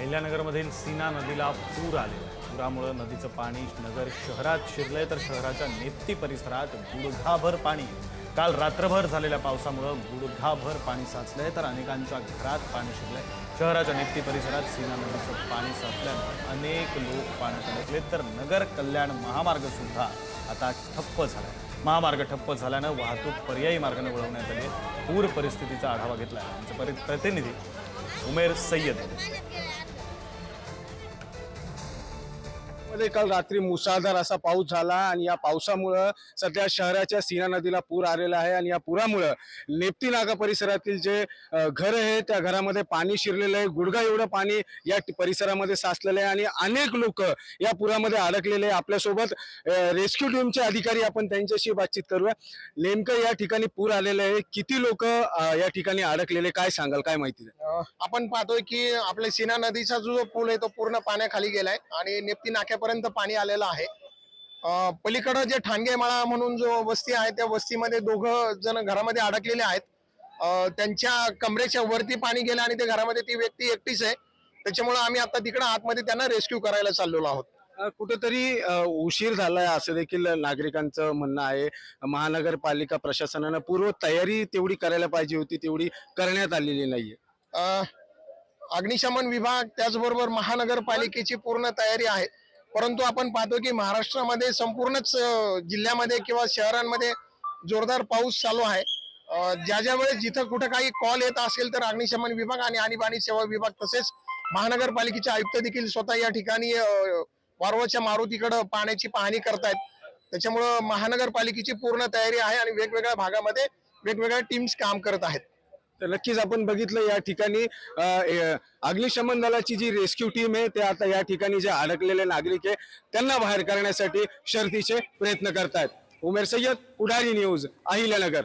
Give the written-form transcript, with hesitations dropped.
अहिल्यानगरमधील सीना नदीला पूर आलेला आहे। पुरामुळे नदीचं पाणी नगर शहरात शिरलंय, तर शहराच्या नेप्ती परिसरात गुडघाभर पाणी। काल रात्रभर झालेल्या पावसामुळे गुडघाभर पाणी साचलंय, तर अनेकांच्या घरात पाणी शिरलंय। शहराच्या नेप्ती परिसरात सीना नदीचं पाणी साचल्यानं अनेक लोक पाण्यात अडकलेत, तर नगर कल्याण महामार्ग सुद्धा आता ठप्प झालाय। महामार्ग ठप्प झाल्यानं वाहतूक पर्यायी मार्गाने वळवण्यात आली। पूर परिस्थितीचा आढावा घेतलाय आमचे प्रतिनिधी उमेर सय्यद। काल रात्री मुसळधार असा पाऊस झाला आणि या पावसामुळे सध्या शहराच्या सीना नदीला पूर आलेला आहे आणि या पुरामुळे नेप्ती नाका परिसरातील जे घर आहे त्या घरामध्ये पाणी शिरलेलं आहे। गुडघा एवढं पाणी या परिसरामध्ये साचलेलं आहे आणि अनेक लोक या पुरामध्ये अडकलेले आहे। आपल्यासोबत रेस्क्यू टीमचे अधिकारी, आपण त्यांच्याशी बातचीत करूया। नेमकं या ठिकाणी पूर आलेलं आहे, किती लोक या ठिकाणी अडकलेले, काय सांगाल, काय माहिती? आपण पाहतोय की आपल्या सीना नदीचा जो पूल आहे तो पूर्ण पाण्याखाली गेलाय आणि नेप्ती नाक्यापर्यंत पाणी आलेलं आहे। पलीकडे जे ठाणगेमाळा म्हणून जो वस्ती आहे त्या वस्तीमध्ये दोघं जण घरामध्ये अडकलेले आहेत। त्यांच्या कमरेच्या वरती पाणी गेलं आणि त्या घरामध्ये ती व्यक्ती एकटीच आहे, त्याच्यामुळे आम्ही आता तिकडे आतमध्ये त्यांना रेस्क्यू करायला चाललेलो आहोत। कुठेतरी उशीर झालाय असं देखील नागरिकांचं म्हणणं आहे। महानगरपालिका प्रशासनानं पूर्व तयारी तेवढी करायला पाहिजे होती, तेवढी करण्यात आलेली नाहीये। अग्निशमन विभाग त्याचबरोबर महानगरपालिकेची पूर्ण तयारी आहे, परंतु आपण पाहतो की महाराष्ट्रामध्ये संपूर्णच जिल्ह्यामध्ये किंवा शहरांमध्ये जोरदार पाऊस चालू आहे। ज्या वेळेस जिथं कुठं काही कॉल येत असेल तर अग्निशमन विभाग आणि आणीबाणी सेवा विभाग तसेच महानगरपालिकेचे आयुक्त देखील स्वतः या ठिकाणी वारवाच्या मारुतीकडे पाण्याची पाहणी करतायत। त्याच्यामुळं महानगरपालिकेची पूर्ण तयारी आहे आणि वेगवेगळ्या भागामध्ये वेगवेगळ्या टीम्स काम करत आहेत। तर नक्कीच आपण बघितलं या ठिकाणी अग्निशमन दलाची जी रेस्क्यू टीम आहे ते आता या ठिकाणी जे अडकलेले नागरिक आहे त्यांना बाहेर करण्यासाठी शर्थीचे प्रयत्न करतायत। उमेर सय्यद, पुढारी न्यूज, अहिल्यानगर।